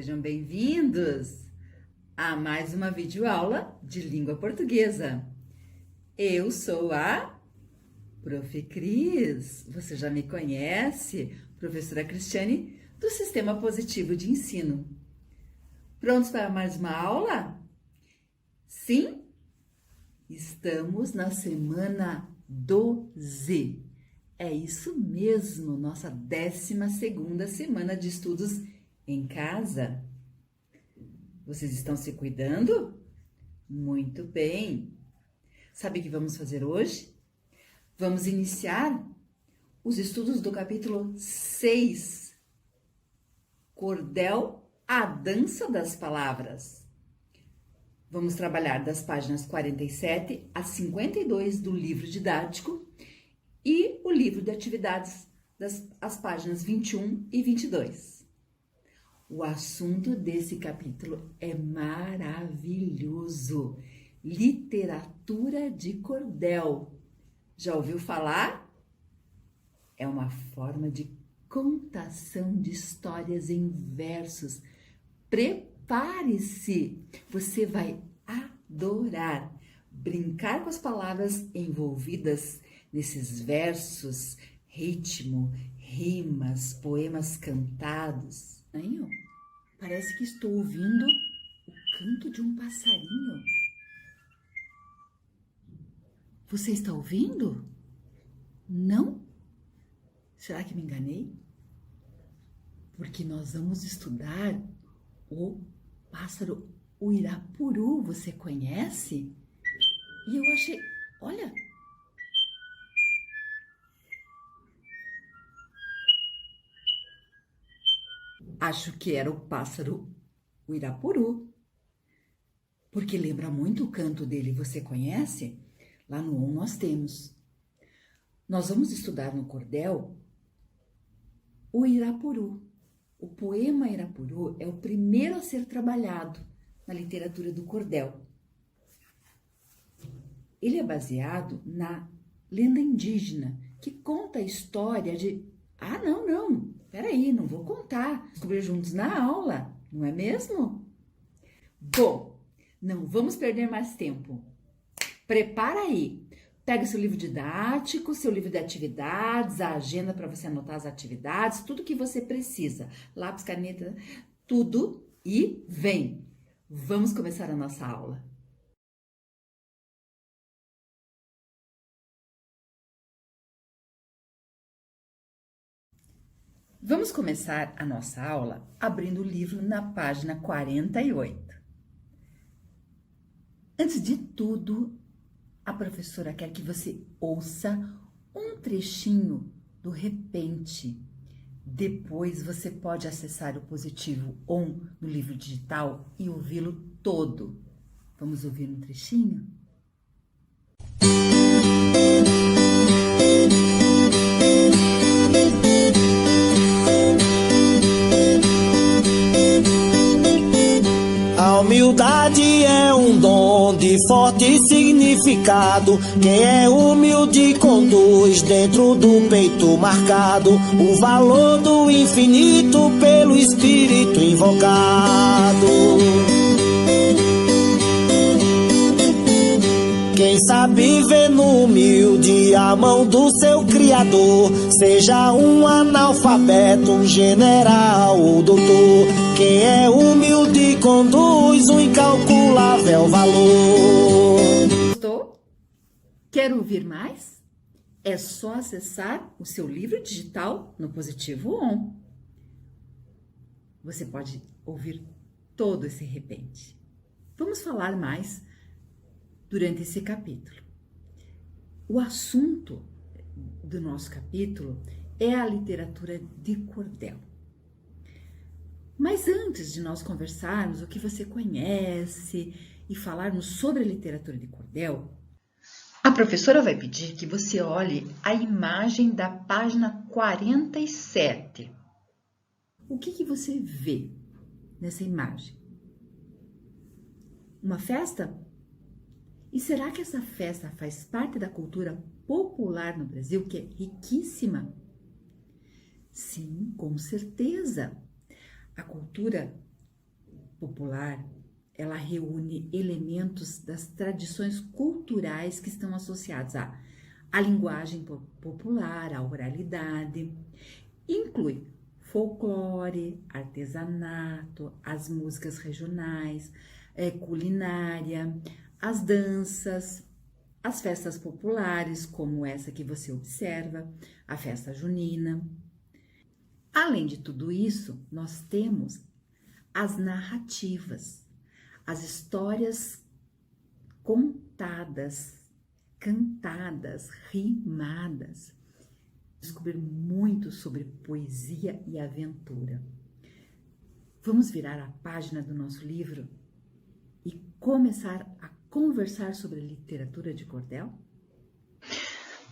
Sejam bem-vindos a mais uma videoaula de língua portuguesa. Eu sou a Prof. Cris. Você já me conhece, professora Cristiane, do Sistema Positivo de Ensino. Prontos para mais uma aula? Sim? Estamos na semana 12. É isso mesmo, nossa 12ª semana de estudos em casa. Vocês estão se cuidando? Muito bem. Sabe o que vamos fazer hoje? Vamos iniciar os estudos do capítulo 6, Cordel, a dança das palavras. Vamos trabalhar das páginas 47 a 52 do livro didático e o livro de atividades, as páginas 21 e 22. O assunto desse capítulo é maravilhoso. Literatura de cordel. Já ouviu falar? É uma forma de contação de histórias em versos. Prepare-se! Você vai adorar brincar com as palavras envolvidas nesses versos, ritmo, rimas, poemas cantados. Parece que estou ouvindo o canto de um passarinho. Você está ouvindo? Não? Será que me enganei? Porque nós vamos estudar o pássaro Uirapuru. Você conhece? E eu achei... Olha... Acho que era o pássaro Uirapuru, porque lembra muito o canto dele. Você conhece? Lá no 1 nós temos. Nós vamos estudar no cordel o Irapuru. O poema Irapuru é o primeiro a ser trabalhado na literatura do cordel. Ele é baseado na lenda indígena, que conta a história de... Ah, não. Peraí, não vou contar. Descobrir juntos na aula, não é mesmo? Bom, não vamos perder mais tempo. Prepara aí. Pega seu livro didático, seu livro de atividades, a agenda para você anotar as atividades, tudo que você precisa. Lápis, caneta, tudo e vem. Vamos começar a nossa aula. Vamos começar a nossa aula abrindo o livro na página 48. Antes de tudo, a professora quer que você ouça um trechinho do repente. Depois você pode acessar o Positivo On no livro digital e ouvi-lo todo. Vamos ouvir um trechinho? A humildade é um dom de forte significado. Quem é humilde conduz dentro do peito marcado o valor do infinito pelo Espírito invocado. Quem sabe ver no humilde a mão do seu Criador, seja um analfabeto, um general ou doutor. Quem é humilde conduz um incalculável valor. Gostou? Quer ouvir mais? É só acessar o seu livro digital no Positivo On. Você pode ouvir todo esse repente. Vamos falar mais durante esse capítulo. O assunto do nosso capítulo é a literatura de cordel. Mas antes de nós conversarmos o que você conhece e falarmos sobre a literatura de cordel, a professora vai pedir que você olhe a imagem da página 47. O que você vê nessa imagem? Uma festa? E será que essa festa faz parte da cultura popular no Brasil, que é riquíssima? Sim, com certeza. A cultura popular, ela reúne elementos das tradições culturais que estão associados à linguagem popular, à oralidade. Inclui folclore, artesanato, as músicas regionais, culinária, as danças, as festas populares, como essa que você observa, a festa junina. Além de tudo isso, nós temos as narrativas, as histórias contadas, cantadas, rimadas. Descobrir muito sobre poesia e aventura. Vamos virar a página do nosso livro e começar a conversar sobre literatura de cordel?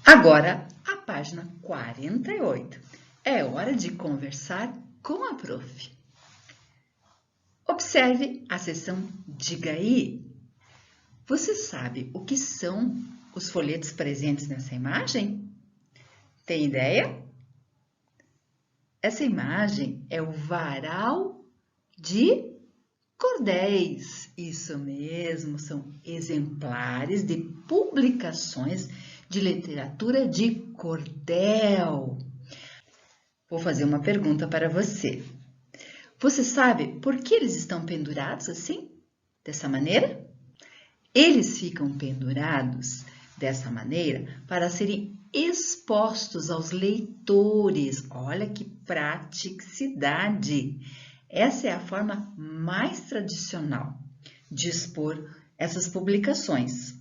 Agora, a página 48. É hora de conversar com a prof. Observe a seção Diga aí. Você sabe o que são os folhetos presentes nessa imagem? Tem ideia? Essa imagem é o varal de cordéis. Isso mesmo, são exemplares de publicações de literatura de cordel. Vou fazer uma pergunta para você. Você sabe por que eles estão pendurados assim? Dessa maneira? Eles ficam pendurados dessa maneira para serem expostos aos leitores. Olha que praticidade! Essa é a forma mais tradicional de expor essas publicações.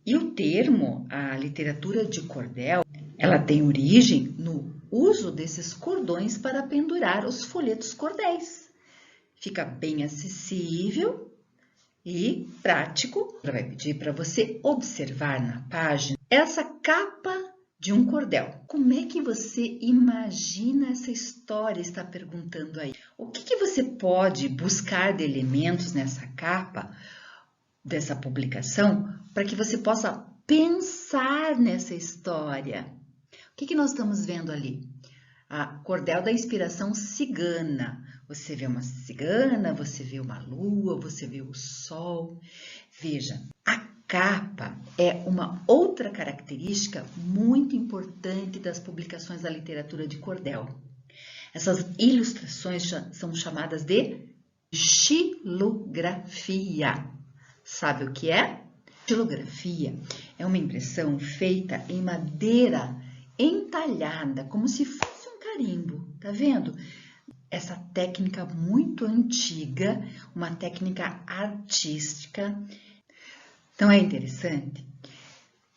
E o termo, a literatura de cordel, ela tem origem no uso desses cordões para pendurar os folhetos cordéis. Fica bem acessível e prático. Ela vai pedir para você observar na página essa capa de um cordel. Como é que você imagina essa história? Está perguntando aí. O que você pode buscar de elementos nessa capa dessa publicação para que você possa pensar nessa história? O que nós estamos vendo ali? A cordel da inspiração cigana. Você vê uma cigana, você vê uma lua, você vê o sol. Veja, a capa é uma outra característica muito importante das publicações da literatura de cordel. Essas ilustrações são chamadas de xilografia. Sabe o que é? Xilografia é uma impressão feita em madeira entalhada, como se fosse um carimbo, tá vendo? Essa técnica muito antiga, uma técnica artística. Então, é interessante.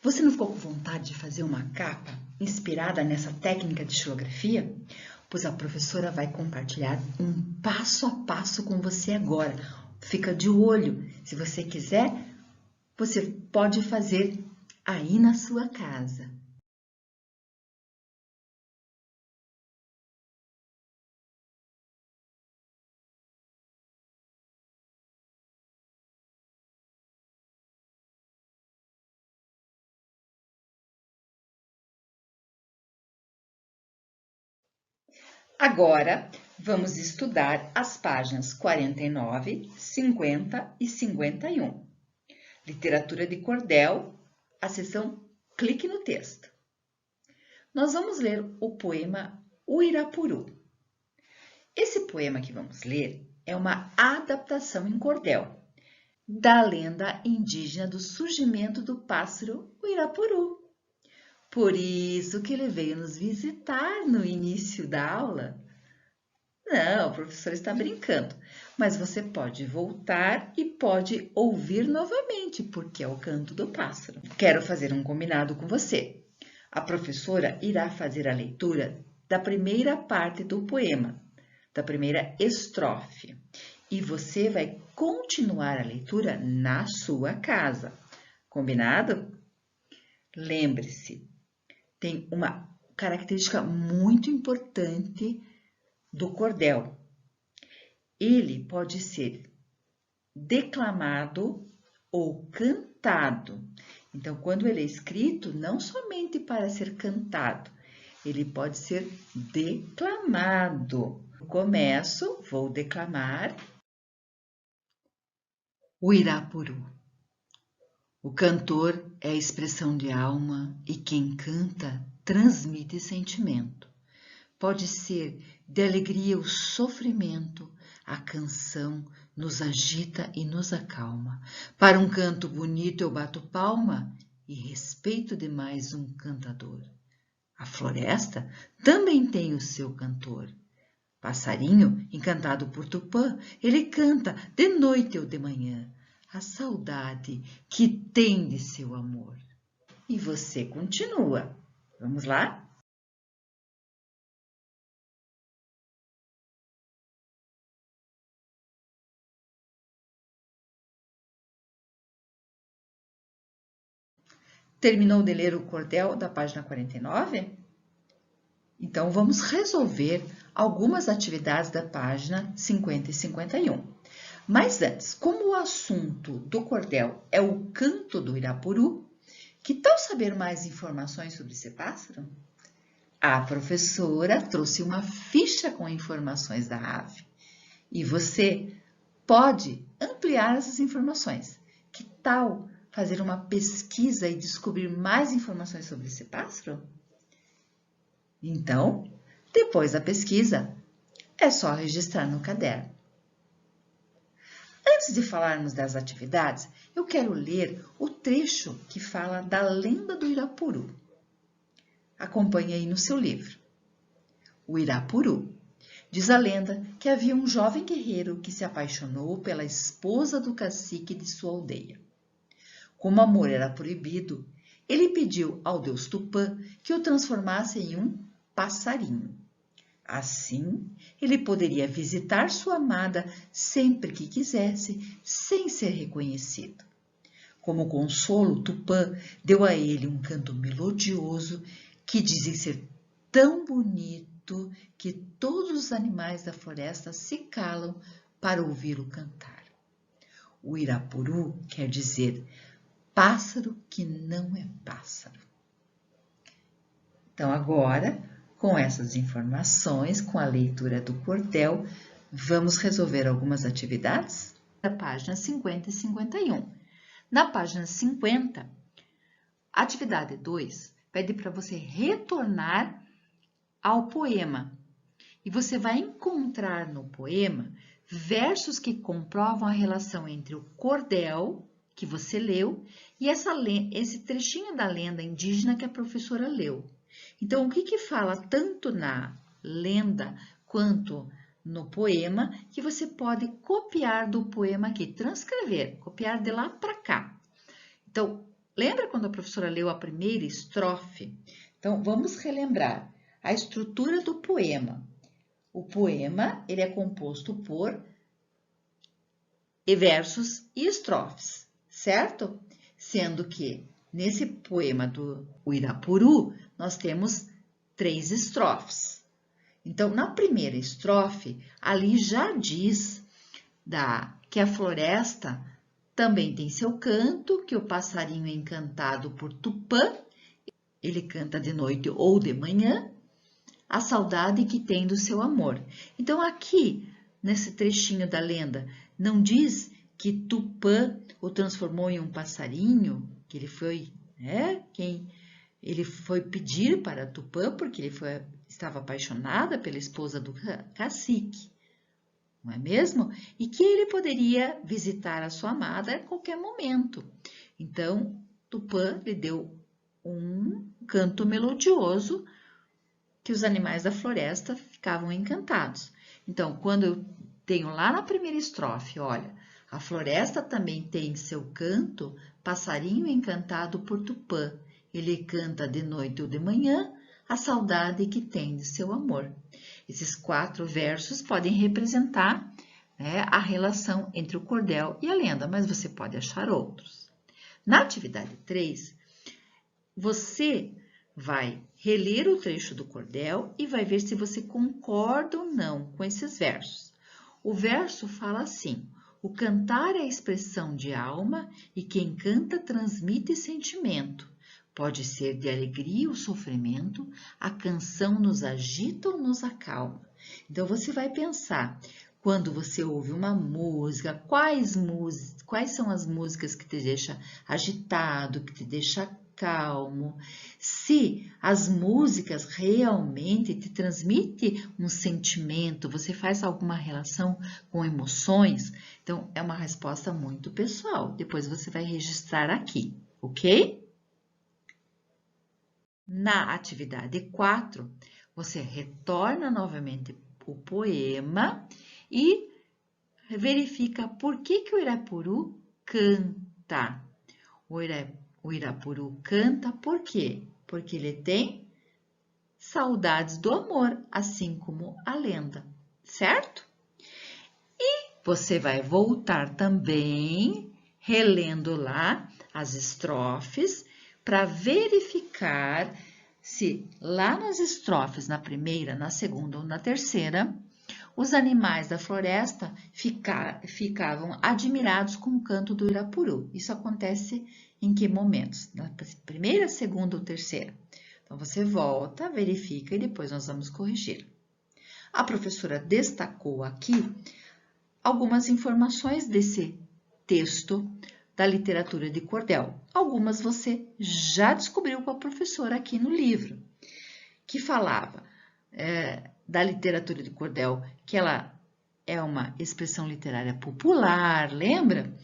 Você não ficou com vontade de fazer uma capa inspirada nessa técnica de xilografia? Pois a professora vai compartilhar um passo a passo com você agora. Fica de olho. Se você quiser, você pode fazer aí na sua casa. Agora, vamos estudar as páginas 49, 50 e 51. Literatura de cordel, a seção Clique no texto. Nós vamos ler o poema O Irapuru. Esse poema que vamos ler é uma adaptação em cordel da lenda indígena do surgimento do pássaro Uirapuru. Por isso que ele veio nos visitar no início da aula. Não, o professor está brincando, mas você pode voltar e pode ouvir novamente, porque é o canto do pássaro. Quero fazer um combinado com você. A professora irá fazer a leitura da primeira parte do poema, da primeira estrofe, e você vai continuar a leitura na sua casa. Combinado? Lembre-se, tem uma característica muito importante do cordel. Ele pode ser declamado ou cantado. Então, quando ele é escrito, não somente para ser cantado, ele pode ser declamado. Começo, vou declamar. O Irapuru. O cantor é a expressão de alma e quem canta transmite sentimento. Pode ser de alegria ou sofrimento, a canção nos agita e nos acalma. Para um canto bonito eu bato palma e respeito demais um cantador. A floresta também tem o seu cantor. Passarinho, encantado por Tupã, ele canta de noite ou de manhã a saudade que tem de seu amor. E você continua. Vamos lá? Terminou de ler o cordel da página 49? Então, vamos resolver algumas atividades da página 50 e 51. Mas antes, como o assunto do cordel é o canto do Irapuru, que tal saber mais informações sobre esse pássaro? A professora trouxe uma ficha com informações da ave e você pode ampliar essas informações. Que tal fazer uma pesquisa e descobrir mais informações sobre esse pássaro? Então, depois da pesquisa, é só registrar no caderno. Antes de falarmos das atividades, eu quero ler o trecho que fala da lenda do Irapuru. Acompanhe aí no seu livro. O Irapuru. Diz a lenda que havia um jovem guerreiro que se apaixonou pela esposa do cacique de sua aldeia. Como o amor era proibido, ele pediu ao deus Tupã que o transformasse em um passarinho. Assim, ele poderia visitar sua amada sempre que quisesse, sem ser reconhecido. Como consolo, Tupã deu a ele um canto melodioso que dizem ser tão bonito que todos os animais da floresta se calam para ouvi-lo cantar. O Irapuru quer dizer pássaro que não é pássaro. Então, agora, com essas informações, com a leitura do cordel, vamos resolver algumas atividades da página 50 e 51. Na página 50, a atividade 2 pede para você retornar ao poema. E você vai encontrar no poema versos que comprovam a relação entre o cordel que você leu e esse trechinho da lenda indígena que a professora leu. Então, o que fala tanto na lenda quanto no poema que você pode copiar do poema aqui, transcrever, copiar de lá para cá. Então, lembra quando a professora leu a primeira estrofe? Então, vamos relembrar a estrutura do poema. O poema, ele é composto por versos e estrofes, certo? Sendo que nesse poema do Irapuru, nós temos 3 estrofes. Então, na primeira estrofe, ali já diz que a floresta também tem seu canto, que o passarinho é encantado por Tupã, ele canta de noite ou de manhã, a saudade que tem do seu amor. Então, aqui, nesse trechinho da lenda, não diz que Tupã o transformou em um passarinho, que ele foi, ele foi pedir para Tupã, porque ele estava apaixonada pela esposa do cacique, não é mesmo? E que ele poderia visitar a sua amada a qualquer momento. Então, Tupã lhe deu um canto melodioso que os animais da floresta ficavam encantados. Então, quando eu tenho lá na primeira estrofe, olha, a floresta também tem seu canto, passarinho encantado por Tupã. Ele canta de noite ou de manhã a saudade que tem de seu amor. Esses 4 versos podem representar, a relação entre o cordel e a lenda, mas você pode achar outros. Na atividade 3, você vai reler o trecho do cordel e vai ver se você concorda ou não com esses versos. O verso fala assim: o cantar é a expressão de alma e quem canta transmite sentimento. Pode ser de alegria ou sofrimento, a canção nos agita ou nos acalma. Então, você vai pensar Quando você ouve uma música, quais são as músicas que te deixam agitado, que te deixa calmo? Se as músicas realmente te transmitem um sentimento, você faz alguma relação com emoções, então é uma resposta muito pessoal. Depois você vai registrar aqui, ok? Na atividade 4, você retorna novamente o poema e verifica por que o Irapuru canta. O Irapuru canta por quê? Porque ele tem saudades do amor, assim como a lenda, certo? E você vai voltar também, relendo lá as estrofes, para verificar se lá nas estrofes, na primeira, na segunda ou na terceira, os animais da floresta ficavam admirados com o canto do Irapuru. Isso acontece em que momentos? Na primeira, segunda ou terceira? Então, você volta, verifica e depois nós vamos corrigir. A professora destacou aqui algumas informações desse texto da literatura de cordel. Algumas você já descobriu com a professora aqui no livro, que falava da literatura de cordel, que ela é uma expressão literária popular, lembra?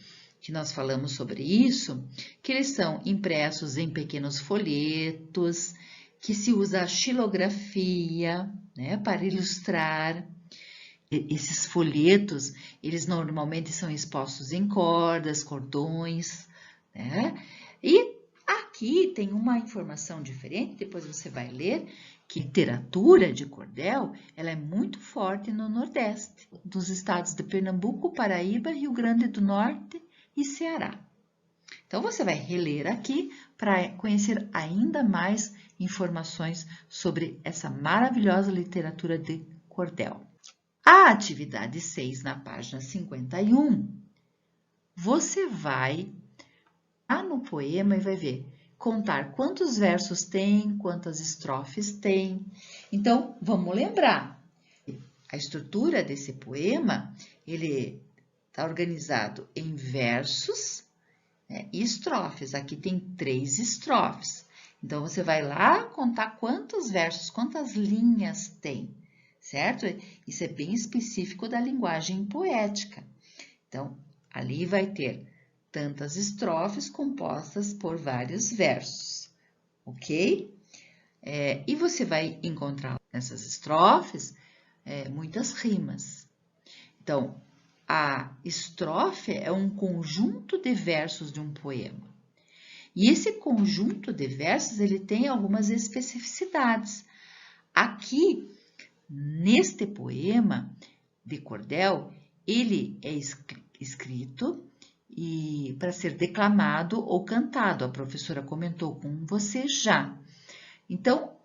Que nós falamos sobre isso, que eles são impressos em pequenos folhetos, que se usa a xilografia, né, para ilustrar. Esses folhetos, eles normalmente são expostos em cordas, cordões, né? E aqui tem uma informação diferente, depois você vai ler, que a literatura de cordel, ela é muito forte no Nordeste, dos estados de Pernambuco, Paraíba, Rio Grande do Norte e Ceará. Então, você vai reler aqui para conhecer ainda mais informações sobre essa maravilhosa literatura de cordel. A atividade 6, na página 51, você vai lá no poema e vai ver, contar quantos versos tem, quantas estrofes tem. Então, vamos lembrar, a estrutura desse poema, ele está organizado em versos, né, e estrofes. Aqui tem 3 estrofes. Então, você vai lá contar quantos versos, quantas linhas tem. Certo? Isso é bem específico da linguagem poética. Então, ali vai ter tantas estrofes compostas por vários versos, ok? E você vai encontrar nessas estrofes muitas rimas. Então, a estrofe é um conjunto de versos de um poema. E esse conjunto de versos, ele tem algumas especificidades. Aqui, neste poema de cordel, ele é escrito e para ser declamado ou cantado. A professora comentou com você já. Então,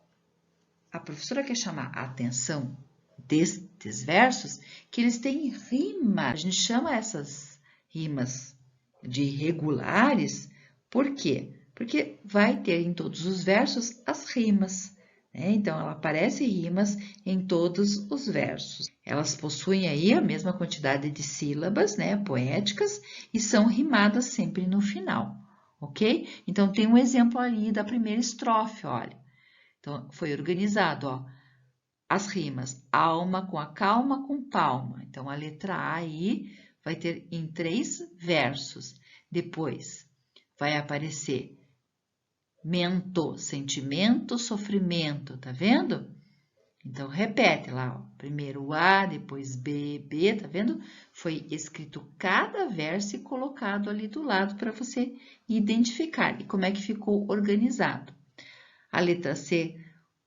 a professora quer chamar a atenção destes versos que eles têm rima. A gente chama essas rimas de irregulares. Por quê? Porque vai ter em todos os versos as rimas. Então, ela aparece rimas em todos os versos. Elas possuem aí a mesma quantidade de sílabas, né, poéticas, e são rimadas sempre no final, ok? Então, tem um exemplo ali da primeira estrofe, olha. Então, foi organizado, ó, as rimas alma com a calma com palma. Então, a letra A aí vai ter em 3 versos. Depois, vai aparecer mento, sentimento, sofrimento, tá vendo? Então, repete lá, ó. Primeiro A, depois B, B, tá vendo? Foi escrito cada verso e colocado ali do lado para você identificar. E como é que ficou organizado? A letra C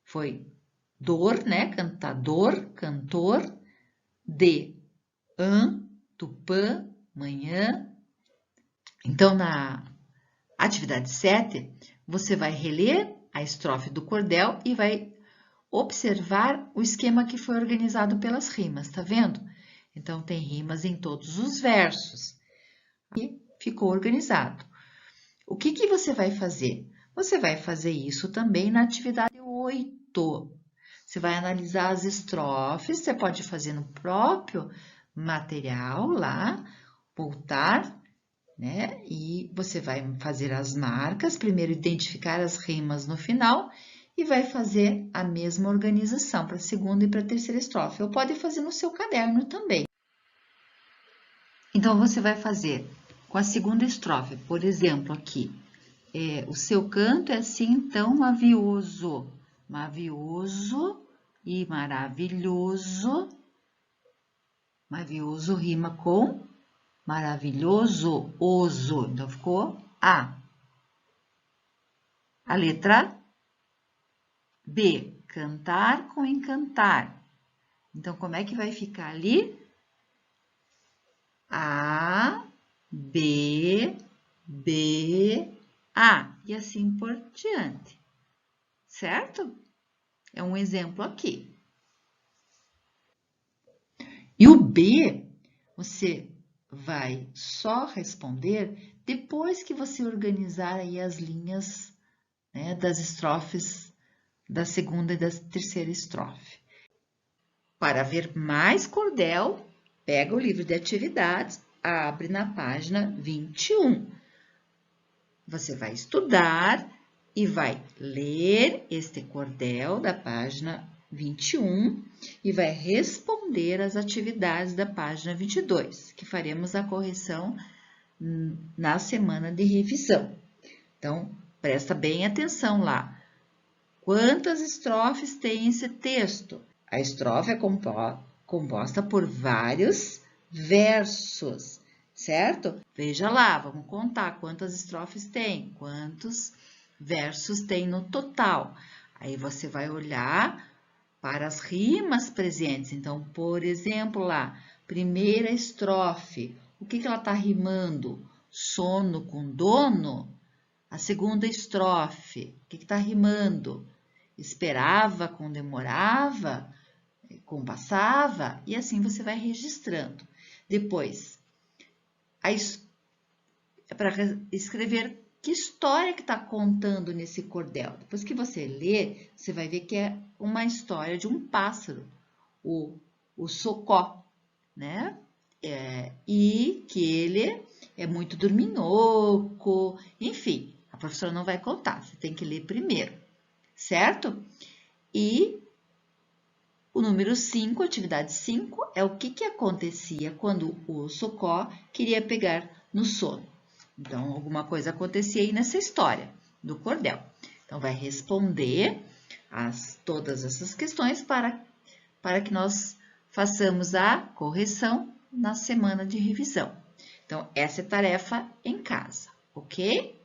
foi dor, né? Cantador, cantor. D, tupã, manhã. Então, na atividade 7, você vai reler a estrofe do cordel e vai observar o esquema que foi organizado pelas rimas, tá vendo? Então, tem rimas em todos os versos. E ficou organizado. O que você vai fazer? Você vai fazer isso também na atividade 8. Você vai analisar as estrofes, você pode fazer no próprio material lá, voltar, né? E você vai fazer as marcas, primeiro identificar as rimas no final e vai fazer a mesma organização para a segunda e para a terceira estrofe. Ou pode fazer no seu caderno também. Então, você vai fazer com a segunda estrofe, por exemplo, aqui. O seu canto é assim tão mavioso, mavioso e maravilhoso. Mavioso rima com maravilhoso, oso. Então, ficou A. A letra B, cantar com encantar. Então, como é que vai ficar ali? A, B, B, A. E assim por diante. Certo? É um exemplo aqui. E o B, você vai só responder depois que você organizar aí as linhas, né, das estrofes da segunda e da terceira estrofe. Para ver mais cordel, pega o livro de atividades, abre na página 21. Você vai estudar e vai ler este cordel da página 21 e vai responder as atividades da página 22, que faremos a correção na semana de revisão. Então, presta bem atenção lá. Quantas estrofes tem esse texto? A estrofe é composta por vários versos, certo? Veja lá, vamos contar quantas estrofes tem, quantos versos tem no total. Aí você vai olhar para as rimas presentes. Então, por exemplo, lá, primeira estrofe, o que ela está rimando? Sono com dono? A segunda estrofe, o que está rimando? Esperava com demorava, com passava, e assim você vai registrando. Depois, para escrever que história que está contando nesse cordel. Depois que você lê, você vai ver que é uma história de um pássaro, o socó, né? E que ele é muito dorminhoco, enfim, a professora não vai contar, você tem que ler primeiro, certo? E o número 5, atividade 5, é o que acontecia quando o socó queria pegar no sono. Então, alguma coisa acontecia aí nessa história do cordel. Então, vai responder todas essas questões para que nós façamos a correção na semana de revisão. Então, essa é a tarefa em casa, ok?